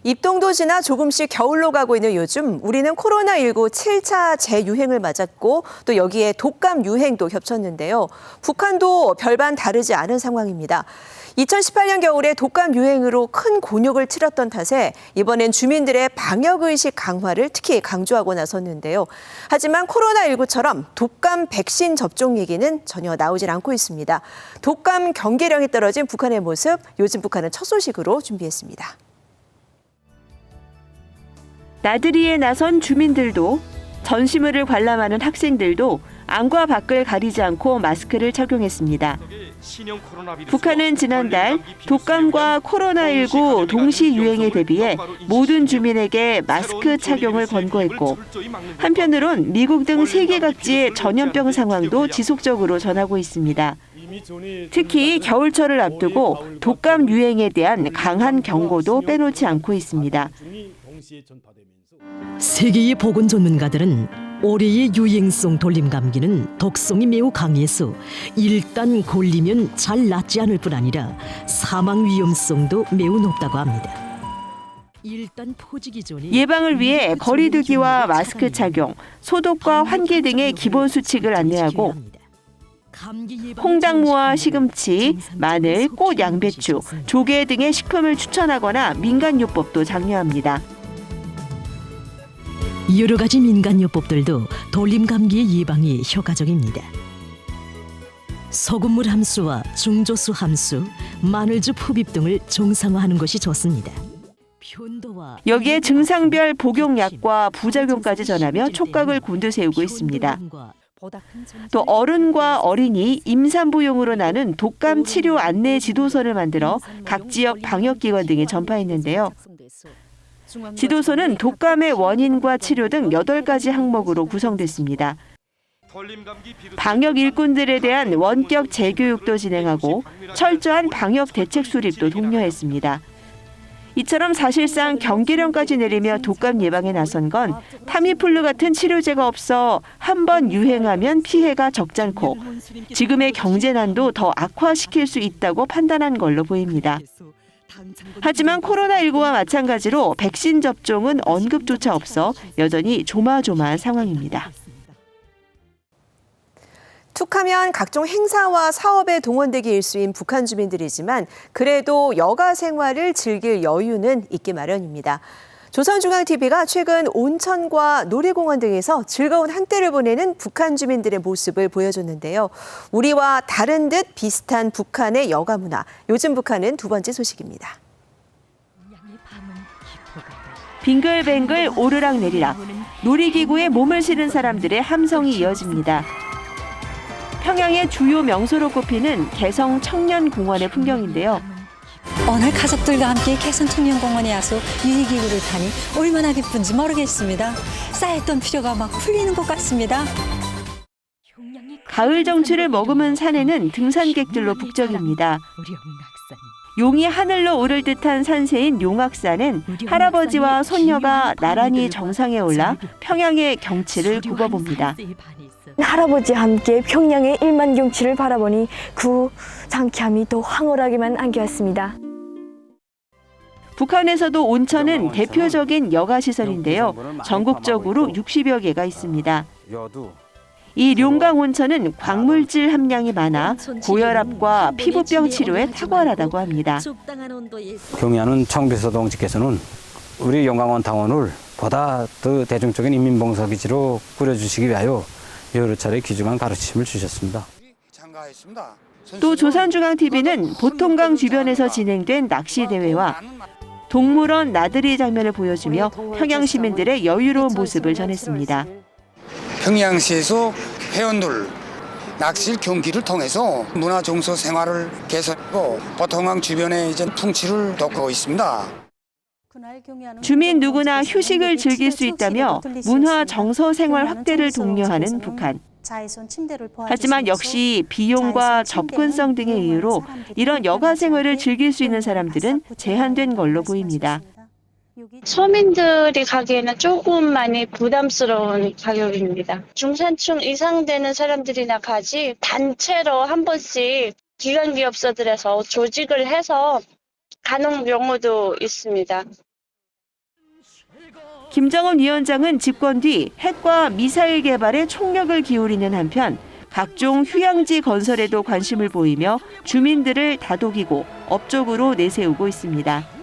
입동도 지나 조금씩 겨울로 가고 있는 요즘 우리는 코로나19 7차 재유행을 맞았고 또 여기에 독감 유행도 겹쳤는데요. 북한도 별반 다르지 않은 상황입니다. 2018년 겨울에 독감 유행으로 큰 곤욕을 치렀던 탓에 이번엔 주민들의 방역의식 강화를 특히 강조하고 나섰는데요. 하지만 코로나19처럼 독감 백신 접종 얘기는 전혀 나오질 않고 있습니다. 독감 경계령이 떨어진 북한의 모습, 요즘 북한은 첫 소식으로 준비했습니다. 나들이에 나선 주민들도 전시물을 관람하는 학생들도 안과 밖을 가리지 않고 마스크를 착용했습니다. 북한은 지난달 독감과 코로나19 동시 유행에 대비해 모든 주민에게 마스크 착용을 권고했고 한편으론 미국 등 세계 각지의 전염병 상황도 지속적으로 전하고 있습니다. 특히 겨울철을 앞두고 독감 유행에 대한 강한 경고도 빼놓지 않고 있습니다. 세계의 보건 전문가들은 올해의 유행성 돌림감기는 독성이 매우 강해서 일단 걸리면 잘 낫지 않을 뿐 아니라 사망 위험성도 매우 높다고 합니다. 일단 포지기 전에 예방을 위해 거리 두기와 마스크 착용, 소독과 환기 등의 기본 수칙을 안내하고 홍당무와 시금치, 마늘, 꽃 양배추, 조개 등의 식품을 추천하거나 민간요법도 장려합니다. 여러 가지 민간요법들도 돌림감기의 예방에 효과적입니다. 소금물 함수와 중조수 함수, 마늘즙 흡입 등을 정상화하는 것이 좋습니다. 여기에 증상별 복용약과 부작용까지 전하며 촉각을 곤두세우고 있습니다. 또 어른과 어린이, 임산부용으로 나눈 독감 치료 안내 지도서를 만들어 각 지역 방역기관 등에 전파했는데요. 지도서는 독감의 원인과 치료 등 8가지 항목으로 구성됐습니다. 방역 일꾼들에 대한 원격 재교육도 진행하고 철저한 방역 대책 수립도 독려했습니다. 이처럼 사실상 경계령까지 내리며 독감 예방에 나선 건 타미플루 같은 치료제가 없어 한 번 유행하면 피해가 적잖고 지금의 경제난도 더 악화시킬 수 있다고 판단한 걸로 보입니다. 하지만 코로나19와 마찬가지로 백신 접종은 언급조차 없어 여전히 조마조마한 상황입니다. 툭하면 각종 행사와 사업에 동원되기 일쑤인 북한 주민들이지만 그래도 여가 생활을 즐길 여유는 있기 마련입니다. 조선중앙TV가 최근 온천과 놀이공원 등에서 즐거운 한때를 보내는 북한 주민들의 모습을 보여줬는데요. 우리와 다른 듯 비슷한 북한의 여가 문화. 요즘 북한은 두 번째 소식입니다. 빙글뱅글 오르락 내리락. 놀이기구에 몸을 실은 사람들의 함성이 이어집니다. 평양의 주요 명소로 꼽히는 개성 청년공원의 풍경인데요. 오늘 가족들과 함께 개성청년공원에 와서 유니기구를 타니 얼마나 기쁜지 모르겠습니다. 쌓였던 피로가 막 풀리는 것 같습니다. 가을 정취를 머금은 산에는 등산객들로 북적입니다. 용이 하늘로 오를 듯한 산세인 용악산은 할아버지와 손녀가 나란히 정상에 올라 평양의 경치를 굽어봅니다. 할아버지와 함께 평양의 일만 경치를 바라보니 그 상쾌함이 더 황홀하게만 안겨왔습니다. 북한에서도 온천은 대표적인 여가시설인데요. 전국적으로 60여 개가 있습니다. 이 룡강 온천은 광물질 함량이 많아 고혈압과 피부병 치료에 탁월하다고 합니다. 경의하는 청비서동지께서는 우리 용강원 당원을 보다 더 대중적인 인민봉사기지로 꾸려주시기 위하여 여러 차례 귀중한 가르침을 주셨습니다. 또 조선중앙TV는 보통강 주변에서 진행된 낚시대회와 동물원 나들이 장면을 보여주며 평양 시민들의 여유로운 모습을 전했습니다. 평양시에서 회원들 낚시 경기를 통해서 문화종서 생활을 개선하고 보통강 주변의 풍치를 돋구고 있습니다. 주민 누구나 휴식을 즐길 수 있다며 문화 정서 생활 확대를 독려하는 북한. 하지만 역시 비용과 접근성 등의 이유로 이런 여가 생활을 즐길 수 있는 사람들은 제한된 걸로 보입니다. 서민들이 가기에는 조금 많이 부담스러운 가격입니다. 중산층 이상 되는 사람들이나 가지 단체로 한 번씩 기관기업소들에서 조직을 해서 가는 경우도 있습니다. 김정은 위원장은 집권 뒤 핵과 미사일 개발에 총력을 기울이는 한편 각종 휴양지 건설에도 관심을 보이며 주민들을 다독이고 업적으로 내세우고 있습니다.